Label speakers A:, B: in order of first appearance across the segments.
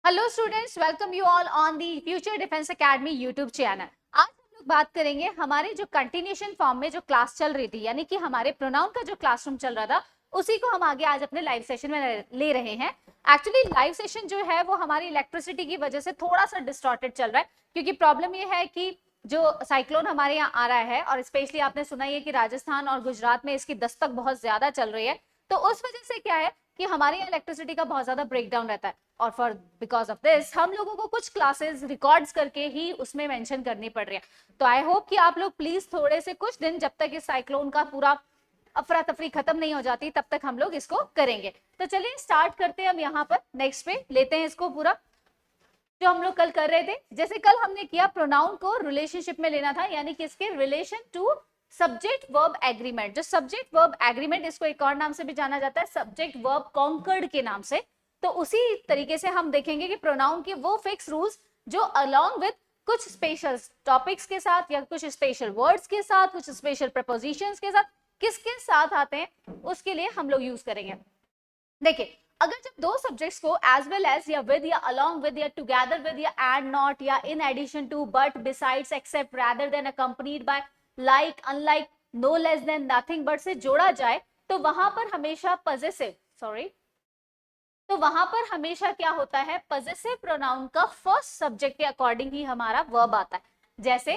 A: Hello students, welcome you all on the future defence academy YouTube channel. आज हम लोग बात करेंगे हमारे जो कंटिन्यूशन फॉर्म में जो क्लास चल रही थी, यानी कि हमारे प्रोनाउन का जो क्लासरूम चल रहा था, उसी को हम आगे आज अपने लाइव सेशन में ले रहे हैं। एक्चुअली लाइव सेशन जो है वो हमारी इलेक्ट्रिसिटी की वजह से थोड़ा सा डिस्टॉर्टेड चल रहा है, क्योंकि प्रॉब्लम ये है कि जो साइक्लोन हमारे यहाँ आ रहा है, और स्पेशली आपने सुना ही है कि राजस्थान और गुजरात में इसकी दस्तक बहुत ज्यादा चल रही है। तो उस वजह से क्या है कि हमारे यहाँ इलेक्ट्रिसिटी का बहुत ज्यादा ब्रेकडाउन रहता है, और फॉर बिकॉज ऑफ दिस हम लोगों को कुछ क्लासेस रिकॉर्ड्स करके ही उसमें मेंशन करनी पड़ रही है। तो आई होप कि आप लोग प्लीज थोड़े से कुछ दिन, जब तक इस साइक्लोन का पूरा अफरा तफरी खत्म नहीं हो जाती, तब तक हम लोग इसको करेंगे। तो चलिए स्टार्ट करते हैं। हम यहाँ पर नेक्स्ट पे लेते हैं इसको पूरा, जो हम लोग कल कर रहे थे। जैसे कल हमने किया प्रोनाउन को रिलेशनशिप में लेना था, यानी कि इसके relation to subject verb agreement. जो सब्जेक्ट वर्ब एग्रीमेंट, इसको एक और नाम से भी जाना जाता है सब्जेक्ट वर्ब कॉन्कर्ड के नाम से। तो उसी तरीके से हम देखेंगे कि प्रोनाउन के वो फिक्स रूल्स जो अलोंग विद कुछ स्पेशल टॉपिक्स के साथ, या कुछ स्पेशल वर्ड्स के साथ, कुछ स्पेशल प्रपोजिशंस के साथ, किसके साथ आते हैं, उसके लिए हम लोग यूज करेंगे। देखिए, अगर जब दो सब्जेक्ट्स को एज वेल एज, या विद, या अलोंग विद, या टुगेदर विद, या एंड नॉट, या in addition to, but, besides, except, rather than, accompanied by, like, unlike, no less than, nothing but से जोड़ा जाए, तो वहां पर हमेशा पॉजेसिव, सॉरी, तो वहां पर हमेशा क्या होता है, पॉजेसिव प्रोनाउन का फर्स्ट सब्जेक्ट के अकॉर्डिंग ही हमारा वर्ब आता है। जैसे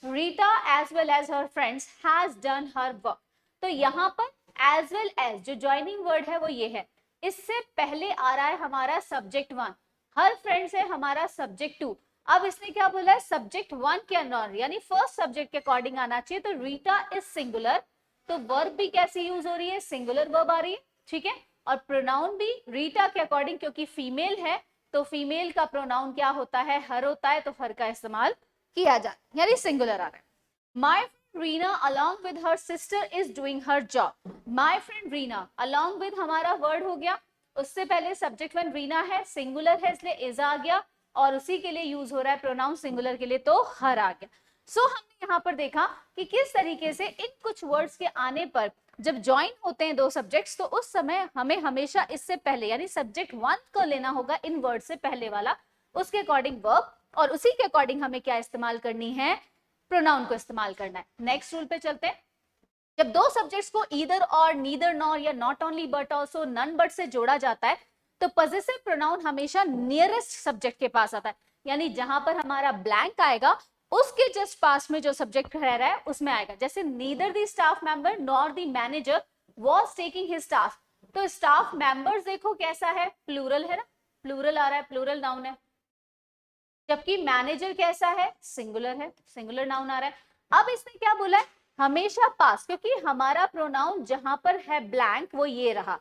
A: Rita as well as her friends has done her work. तो यहाँ पर एज वेल एज जो ज्वाइनिंग वर्ड है वो ये है, इससे पहले आ रहा है हमारा सब्जेक्ट वन, हर फ्रेंड्स है हमारा सब्जेक्ट टू। अब इसने क्या बोला है, सब्जेक्ट वन के अंदर, यानी फर्स्ट सब्जेक्ट के अकॉर्डिंग आना चाहिए। तो रीटा इज सिंगुलर, तो वर्ब भी कैसी यूज हो रही है, सिंगुलर वर्ब आ रही है, ठीक है। और प्रोनाउन भी रीटा के अकॉर्डिंग, क्योंकि फीमेल है तो फीमेल का प्रोनाउन क्या होता है, हर होता है, तो हर का इस्तेमाल किया जाए, यानी सिंगुलर आ रहा है। माई Reena along with her sister is doing her job. My friend Reena along with हमारा वर्ड हो गया, उससे पहले सब्जेक्ट वन रीना है, सिंगुलर है, इसलिए इज आ गया, और उसी के लिए यूज हो रहा है प्रोनाउन सिंगुलर के लिए, तो हर आ गया। हमने यहाँ पर देखा कि किस तरीके से इन कुछ वर्ड्स के आने पर जब ज्वाइन होते हैं दो सब्जेक्ट्स, तो उस समय हमें हमेशा इससे पहले, यानी सब्जेक्ट वन को लेना होगा इन वर्ड से पहले वाला, उसके अकॉर्डिंग वर्ब, और उसी के अकॉर्डिंग हमें क्या इस्तेमाल करनी है, प्रोनाउन को इस्तेमाल करना है। नेक्स्ट रूल पे चलते हैं। जब दो सब्जेक्ट्स को ईदर और, नीदर नॉर, या not only but also, none but से जोड़ा जाता है, तो पॉजेसिव प्रोनाउन हमेशा नियरेस्ट सब्जेक्ट के पास आता है, यानी जहां पर हमारा ब्लैंक आएगा उसके जस्ट पास में जो सब्जेक्ट रह रहा है उसमें आएगा। जैसे neither the staff member nor the manager was taking his task. तो स्टाफ मेंबर्स देखो कैसा है, प्लूरल है ना, प्लूरल आ रहा है, प्लूरल नाउन है। जबकि मैनेजर कैसा है, सिंगुलर है, सिंगुलर नाउन आ रहा है। अब इसने क्या बोला है, हमेशा पास, क्योंकि हमारा प्रोनाउन जहां पर है ब्लैंक वो ये रहा,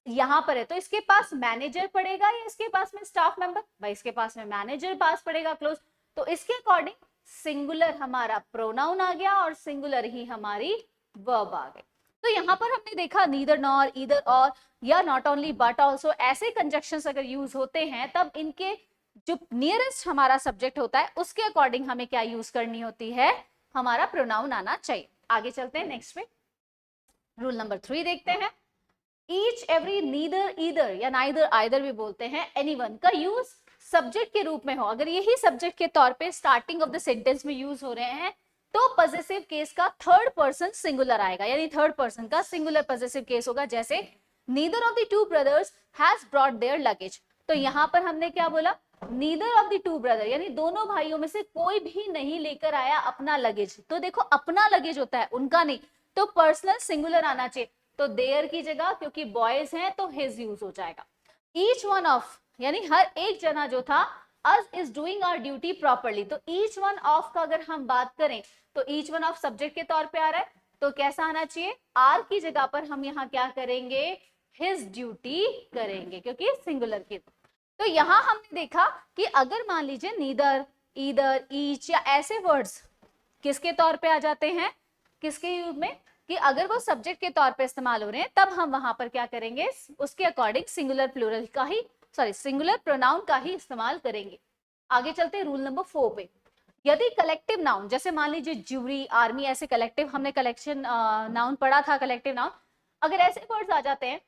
A: यहां पर है, तो इसके पास मैनेजर पड़ेगा या इसके पास में स्टाफ मेंबर, भाई इसके पास में मैनेजर पास पड़ेगा, क्लोज। तो इसके अकॉर्डिंग सिंगुलर हमारा प्रोनाउन आ गया और सिंगुलर ही हमारी वर्ब आ गई। तो यहां पर हमने देखा नीदर नॉर, ईदर और, या नॉट ओनली बट ऑल्सो, ऐसे कंजक्शंस अगर यूज होते हैं तब इनके जो नियरेस्ट हमारा सब्जेक्ट होता है उसके अकॉर्डिंग हमें क्या यूज करनी होती है, हमारा प्रोनाउन आना चाहिए। आगे चलते हैं नेक्स्ट पे, रूल नंबर 3 देखते हैं। ईच एवरी, नीदर, ईदर या नाइदर, आइदर भी बोलते हैं, एनीवन का यूज सब्जेक्ट के रूप में हो, अगर यही सब्जेक्ट के तौर पे स्टार्टिंग ऑफ द सेंटेंस में यूज हो रहे हैं, तो पॉजेसिव केस का थर्ड पर्सन सिंगुलर आएगा, यानी थर्ड पर्सन का सिंगुलर पॉजेसिव केस होगा। जैसे neither of the two brothers has brought their luggage. तो यहां पर हमने क्या बोला, neither of the two brother, यानी दोनों भाइयों में से कोई भी नहीं लेकर आया अपना लगेज। तो देखो अपना लगेज होता है, उनका नहीं, तो पर्सनल सिंगुलर आना चाहिए, तो देयर की जगह, क्योंकि बॉयज हैं तो हिज यूज हो जाएगा। ईच वन ऑफ, यानी हर एक जना जो था, us is doing our duty properly. तो ईच वन ऑफ का अगर हम बात करें तो ईच वन ऑफ सब्जेक्ट के तौर पे आ रहा है, तो कैसा आना चाहिए, आर की जगह पर हम यहाँ क्या करेंगे, हिज ड्यूटी करेंगे, क्योंकि सिंगुलर की। तो यहां हमने देखा कि अगर मान लीजिए नीदर, ईदर, ईच या ऐसे वर्ड्स किसके तौर पे आ जाते हैं, किसके यूज में, कि अगर वो सब्जेक्ट के तौर पे इस्तेमाल हो रहे हैं, तब हम वहां पर क्या करेंगे, उसके अकॉर्डिंग सिंगुलर प्लूरल का ही, सॉरी सिंगुलर प्रोनाउन का ही इस्तेमाल करेंगे। आगे चलते हैं रूल नंबर 4 पे। यदि कलेक्टिव नाउन, जैसे मान लीजिए ज्यूरी, आर्मी, ऐसे कलेक्टिव, हमने कलेक्शन नाउन पढ़ा था, कलेक्टिव नाउन, अगर ऐसे वर्ड्स आ जाते हैं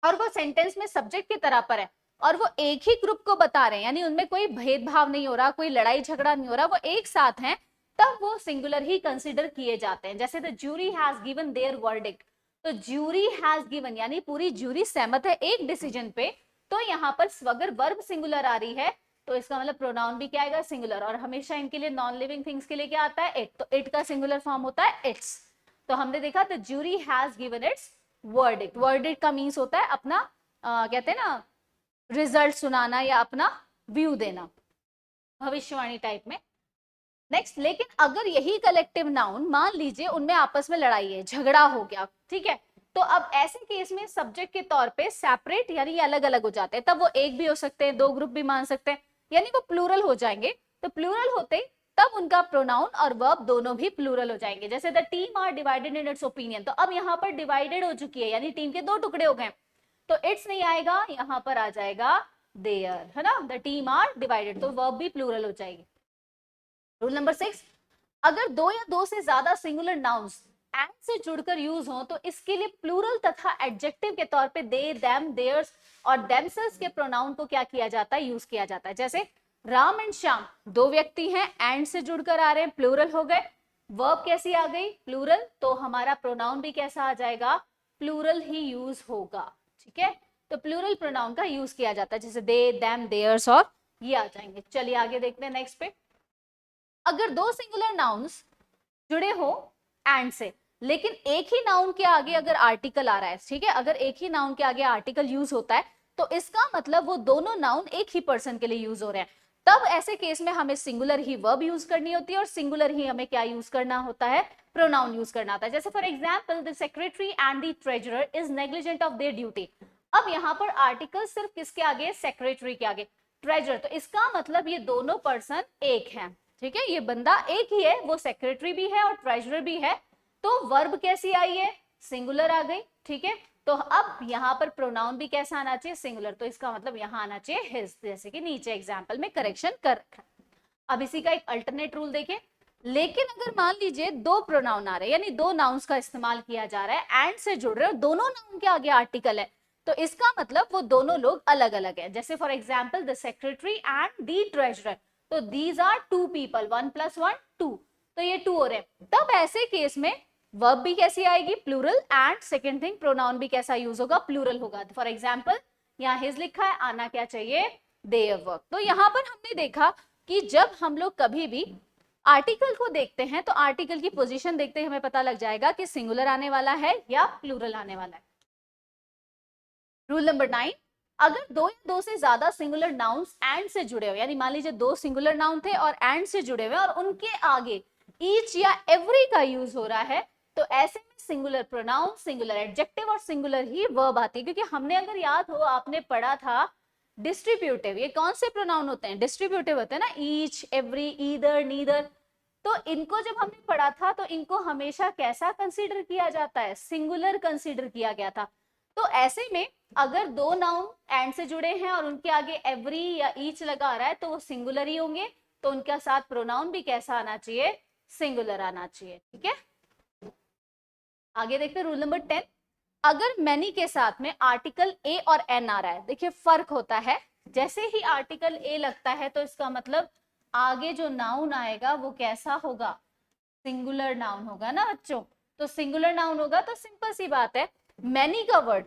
A: और वो सेंटेंस में सब्जेक्ट की तरह पर है, और वो एक ही ग्रुप को बता रहे हैं, यानी उनमें कोई भेदभाव नहीं हो रहा, कोई लड़ाई झगड़ा नहीं हो रहा, वो एक साथ हैं, तब वो सिंगुलर ही कंसिडर किए जाते हैं। जैसे the jury has given their verdict, तो ज्यूरी हैज गिवन यानी पूरी ज्यूरी सहमत है एक डिसीजन पे, तो यहाँ पर अगर वर्ब सिंगुलर आ रही है तो इसका मतलब प्रोनाउन भी क्या आएगा, सिंगुलर। और हमेशा इनके लिए नॉन लिविंग थिंग्स के लिए क्या आता है, इट, तो इट का सिंगुलर फॉर्म होता है इट्स। तो हमने देखा the jury has given it's verdict, verdict का मीन्स होता है अपना कहते हैं ना रिजल्ट सुनाना या अपना व्यू देना, भविष्यवाणी टाइप में। नेक्स्ट, लेकिन अगर यही कलेक्टिव नाउन मान लीजिए उनमें आपस में लड़ाई है, झगड़ा हो गया, ठीक है, तो अब ऐसे केस में सब्जेक्ट के तौर पे सेपरेट यानी ये अलग अलग हो जाते हैं, तब वो एक भी हो सकते हैं, दो ग्रुप भी मान सकते हैं, यानी वो प्लूरल हो जाएंगे। तो प्लूरल होते तब उनका प्रोनाउन और वर्ब दोनों भी प्लूरल हो जाएंगे। जैसे the team are divided in its opinion, तो अब यहाँ पर डिवाइडेड हो चुकी है, यानी टीम के दो टुकड़े हो गए, तो इट्स नहीं आएगा, यहाँ पर आ जाएगा देयर, है ना, द टीम आर डिवाइडेड, तो वर्ब भी प्लूरल हो जाएगी। रूल नंबर 6, अगर दो या दो से ज्यादा सिंगुलर नाउन्स एंड से जुड़कर यूज हो तो इसके लिए प्लूरल तथा एडजेक्टिव के तौर पे दे, देम, देयर्स और देमसेल्व्स के प्रोनाउन को क्या किया जाता है, यूज किया जाता है। जैसे राम एंड श्याम दो व्यक्ति हैं, एंड से जुड़कर आ रहे हैं, प्लूरल हो गए, वर्ब कैसी आ गई, प्लूरल, तो हमारा प्रोनाउन भी कैसा आ जाएगा, प्लूरल ही यूज होगा, ठीक है। तो प्लूरल प्रोनाउन का यूज किया जाता है, जैसे दे, देम, देयर्स और ये आ जाएंगे। चलिए आगे देखते हैं नेक्स्ट पे। अगर दो सिंगुलर नाउन्स जुड़े हो एंड से, लेकिन एक ही नाउन के आगे अगर आर्टिकल आ रहा है, ठीक है, अगर एक ही नाउन के आगे आर्टिकल यूज होता है तो इसका मतलब वो दोनों नाउन एक ही पर्सन के लिए यूज हो रहे हैं, तब ऐसे केस में हमें सिंगुलर ही वर्ब यूज करनी होती है और सिंगुलर ही हमें क्या यूज करना होता है, प्रोनाउन यूज करना होता है। जैसे for example the secretary and the treasurer is negligent of their duty, अब यहाँ पर आर्टिकल सिर्फ किसके आगे, सेक्रेटरी के आगे, ट्रेजर, तो इसका मतलब ये दोनों पर्सन एक हैं, ठीक है, ये बंदा एक ही है, वो सेक्रेटरी भी है और ट्रेजरर भी है, तो वर्ब कैसी आई है, सिंगुलर आ गई, ठीक है। तो अब यहाँ पर प्रोनाउन भी कैसा आना चाहिए, सिंगुलर, तो इसका मतलब यहाँ आना चाहिए हिज, जैसे कि नीचे एग्जाम्पल में करेक्शन कर रखा। अब इसी का एक अल्टरनेट रूल देखें, लेकिन अगर मान लीजिए दो प्रोनाउन आ रहे हैं, यानी दो नाउन्स का इस्तेमाल किया जा रहा है, एंड से जुड़ रहे हैं, दोनों नाउन के आगे आर्टिकल है, तो इसका मतलब वो दोनों लोग अलग अलग है। जैसे for example the secretary and the treasurer, तो दीज आर टू पीपल, 1 + 1 2, तो ये 2 हो रहे हैं, तब ऐसे केस में वर्ब भी कैसी आएगी, plural, and second thing pronoun भी कैसा यूज होगा, प्लूरल होगा। फॉर एग्जाम्पल यहाँ हिज लिखा है, आना क्या चाहिए, देयर वर्क। तो यहाँ पर हमने देखा कि जब हम लोग कभी भी आर्टिकल को देखते हैं तो आर्टिकल की पोजीशन देखते ही हमें पता लग जाएगा कि सिंगुलर आने वाला है या प्लूरल आने वाला है। रूल नंबर 9, अगर दो या दो से ज्यादा सिंगुलर नाउन्स एंड से जुड़े हो, यानी मान लीजिए दो सिंगुलर नाउन थे और एंड से जुड़े हुए और उनके आगे ईच या एवरी का यूज हो रहा है, तो ऐसे में सिंगुलर प्रोनाउन, सिंगुलर एडजेक्टिव और सिंगुलर ही वर्ब आती है। क्योंकि हमने अगर याद हो, आपने पढ़ा था डिस्ट्रीब्यूटिव, ये कौन से प्रोनाउन होते हैं, डिस्ट्रीब्यूटिव होते हैं ना, ईच, एवरी, ईदर, नीदर, तो इनको जब हमने पढ़ा था तो इनको हमेशा कैसा कंसीडर किया जाता है, सिंगुलर कंसीडर किया गया था। तो ऐसे में अगर दो नाउन एंड से जुड़े हैं और उनके आगे एवरी या ईच लगा रहा है तो वो सिंगुलर ही होंगे, तो उनका साथ प्रोनाउन भी कैसा आना चाहिए, सिंगुलर आना चाहिए, ठीक है। आगे देखते हैं रूल नंबर 10, अगर मैनी के साथ में आर्टिकल ए और एन आ रहा है, देखिए फर्क होता है, जैसे ही आर्टिकल ए लगता है तो इसका मतलब आगे जो नाउन आएगा वो कैसा होगा, सिंगुलर नाउन होगा ना बच्चों। तो सिंगुलर नाउन होगा तो सिंपल सी बात है, मैनी का वर्ड,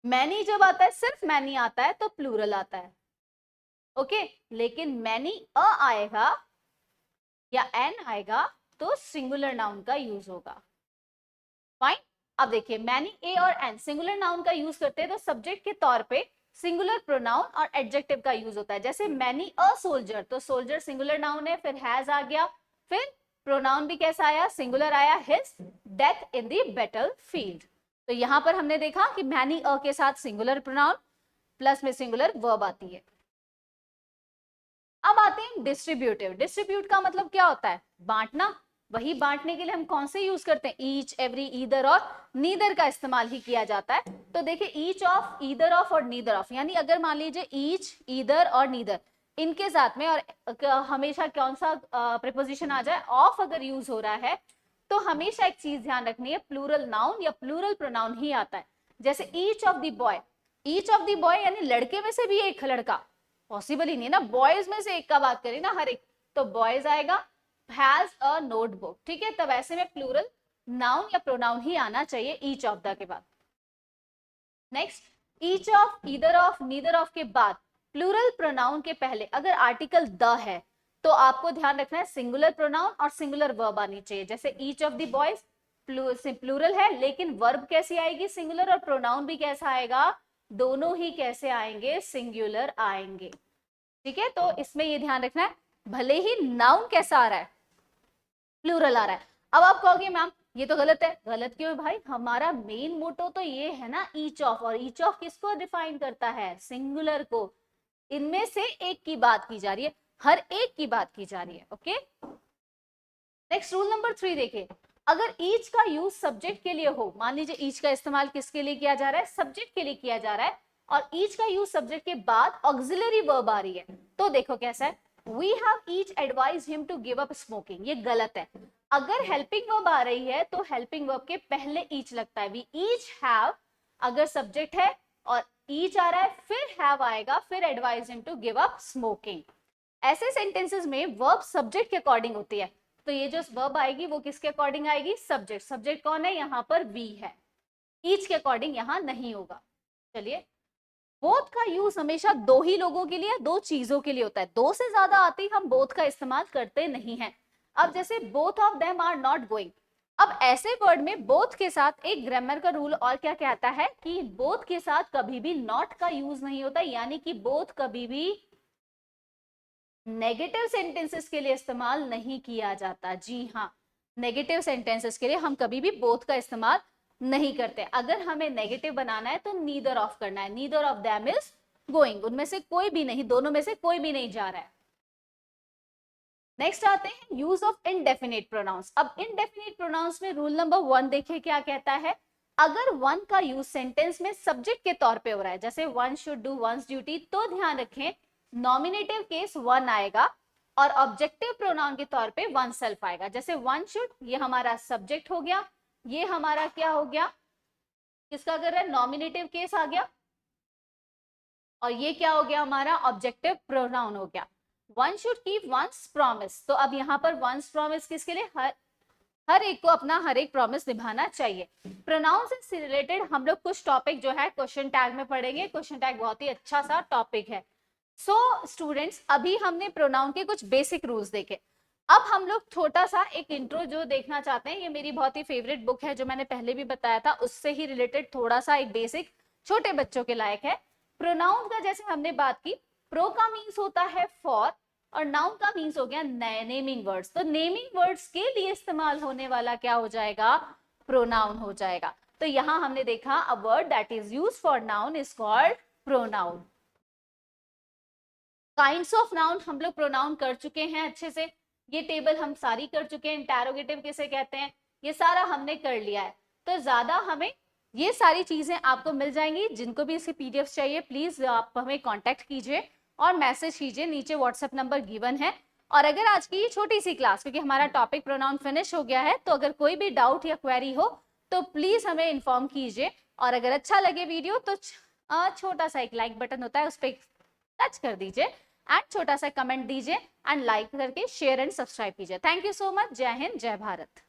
A: मैनी जब आता है, सिर्फ मैनी आता है तो प्लूरल आता है, ओके। लेकिन मैनी अ आएगा या एन आएगा तो सिंगुलर नाउन का यूज होगा, फाइन। अब देखिए मैनी ए और एन सिंगुलर नाउन का यूज करते हैं तो सब्जेक्ट के तौर पे सिंगुलर प्रोनाउन और एडजेक्टिव का यूज होता है। जैसे मैनी अ सोल्जर, तो सोल्जर सिंगुलर नाउन है, फिर हैज आ गया, फिर प्रोनाउन भी कैसा आया, सिंगुलर आया, his death in the battle field. तो यहां पर हमने देखा कि मैनी अ के साथ सिंगुलर प्रोनाउन प्लस में सिंगुलर वर्ब आती है। अब आते हैं डिस्ट्रीब्यूटिव। डिस्ट्रीब्यूट का मतलब क्या होता है, बांटना। वही बांटने के लिए हम कौन से यूज करते हैं, ईच, एवरी, ईदर और नीदर का इस्तेमाल ही किया जाता है। तो देखिए ईच ऑफ, ईदर ऑफ और नीदर ऑफ, यानी अगर मान लीजिए ईच, ईदर और नीदर इनके साथ में और हमेशा कौन सा प्रीपोजिशन आ जाए, ऑफ अगर यूज हो रहा है तो हमेशा एक चीज ध्यान रखनी है, प्लूरल नाउन या प्लूरल प्रोनाउन ही आता है। जैसे each of the boy, each of the boy यानी लड़के में से भी एक लड़का, पॉसिबल ही नहीं ना, बॉयज में से एक का बात करें ना, हर एक, तो बॉयज आएगा, हैज अ नोटबुक, ठीक है। तब ऐसे में प्लूरल नाउन या प्रोनाउन ही आना चाहिए ईच ऑफ द के बाद। Next, each of, either of, neither of के बाद प्लूरल प्रोनाउन के पहले अगर आर्टिकल द है तो आपको ध्यान रखना है सिंगुलर प्रोनाउन और सिंगुलर वर्ब आनी चाहिए। जैसे each of the boys plural है, लेकिन वर्ब कैसी आएगी, सिंगुलर, और प्रोनाउन भी कैसा आएगा, दोनों ही कैसे आएंगे, सिंगुलर आएंगे, ठीक है। तो इसमें ये ध्यान रखना है, भले ही नाउन कैसा आ रहा है, प्लूरल आ रहा है। अब आप कहोगे मैम ये तो गलत है, गलत क्यों है भाई, हमारा मेन मोटो तो ये है ना ईच ऑफ, और ईच ऑफ किसको डिफाइन करता है, सिंगुलर को, इनमें से एक की बात की जा रही है, हर एक की बात की जा रही है, ओके। नेक्स्ट रूल नंबर 3 देखिए, अगर ईच का यूज सब्जेक्ट के लिए हो, मान लीजिए ईच का इस्तेमाल किसके लिए किया जा रहा है, सब्जेक्ट के लिए किया जा रहा है, और ईच का यूज सब्जेक्ट के बाद ऑक्सिलरी वर्ब आ रही है, तो देखो कैसा है, we have each advise him to give up smoking, ये गलत है। अगर हेल्पिंग वर्ब आ रही है तो हेल्पिंग वर्ब के पहले ईच लगता है, वी ईच हैव, अगर सब्जेक्ट है और ईच आ रहा है फिर हैव आएगा, फिर advise him to give up smoking. ऐसे सेंटेंसेस में वर्ब सब्जेक्ट के अकॉर्डिंग होती है, तो ये जो वर्ब आएगी वो किसके अकॉर्डिंग आएगी, सब्जेक्ट, सब्जेक्ट कौन है, यहाँ पर वी है, ईच के अकॉर्डिंग यहाँ नहीं होगा। चलिए, बोथ का यूज हमेशा दो ही लोगों के लिए, दो चीजों के लिए होता है, दो से ज्यादा आते ही हम बोथ का इस्तेमाल करते नहीं हैं। अब जैसे both of them are not going, अब ऐसे वर्ड में बोथ के साथ एक ग्रामर का रूल और क्या कहता है कि बोथ के साथ कभी भी नॉट का यूज नहीं होता, यानी कि बोथ कभी भी नेगेटिव सेंटेंसेस के लिए इस्तेमाल नहीं किया जाता। जी हाँ, नेगेटिव सेंटेंसेस के लिए हम कभी भी बोथ का इस्तेमाल नहीं करते। अगर हमें नेगेटिव बनाना है तो नीदर ऑफ करना है, neither of them is going, उनमें से कोई भी नहीं, दोनों में से कोई भी नहीं जा रहा है। नेक्स्ट आते हैं यूज ऑफ इनडेफिनिट प्रोनाउंस। अब इनडेफिनिट प्रोनाउंस में रूल नंबर 1 देखिए क्या कहता है, अगर वन का यूज सेंटेंस में सब्जेक्ट के तौर पे हो रहा है, जैसे one should do once duty, तो ध्यान रखें नॉमिनेटिव केस वन आएगा और ऑब्जेक्टिव प्रोनाउन के तौर पे वन सेल्फ आएगा। जैसे वन शुड, ये हमारा सब्जेक्ट हो गया, ये हमारा क्या हो गया, किसका कर रहा है, नॉमिनेटिव केस आ गया, और ये क्या हो गया, हमारा ऑब्जेक्टिव प्रोनाउन हो गया। One should keep once promise, तो अब यहाँ पर वंस प्रॉमिस किसके लिए, हर एक को अपना हर एक प्रॉमिस निभाना चाहिए। प्रोनाउंस से रिलेटेड हम लोग कुछ टॉपिक जो है क्वेश्चन टैग में पढ़ेंगे, क्वेश्चन टैग बहुत ही अच्छा सा टॉपिक है। सो स्टूडेंट्स, अभी हमने प्रोनाउन के कुछ बेसिक रूल्स देखे, अब हम लोग छोटा सा एक इंट्रो जो देखना चाहते हैं, ये मेरी बहुत ही फेवरेट बुक है जो मैंने पहले भी बताया था, उससे ही रिलेटेड थोड़ा सा एक बेसिक छोटे बच्चों के लायक है। प्रोनाउन का जैसे हमने बात की, प्रो का मीन्स होता है फॉर, और नाउन का मीन्स हो गया नेमिंग वर्ड्स, तो नेमिंग वर्ड्स के लिए इस्तेमाल होने वाला क्या हो जाएगा, प्रोनाउन हो जाएगा। तो यहां हमने देखा a word that is used for noun is called pronoun. Kinds of noun हम लोग प्रोनाउन कर चुके हैं अच्छे से, ये टेबल हम सारी कर चुके हैं, इंटेरोगेटिव किसे कहते हैं, ये सारा हमने कर लिया है। तो ज्यादा हमें ये सारी चीजें आपको मिल जाएंगी, जिनको भी इसके पीडीएफ चाहिए प्लीज आप हमें कांटेक्ट कीजिए और मैसेज कीजिए, नीचे व्हाट्सएप नंबर गिवन है। और अगर आज की छोटी सी क्लास, क्योंकि हमारा टॉपिक प्रोनाउन फिनिश हो गया है, तो अगर कोई भी डाउट या क्वेरी हो तो प्लीज हमें इन्फॉर्म कीजिए, और अगर अच्छा लगे वीडियो तो छोटा सा एक लाइक बटन होता है, उस पर टच कर दीजिए एंड छोटा सा कमेंट दीजिए एंड लाइक करके शेयर एंड सब्सक्राइब कीजिए। थैंक यू सो मच, जय हिंद, जय भारत।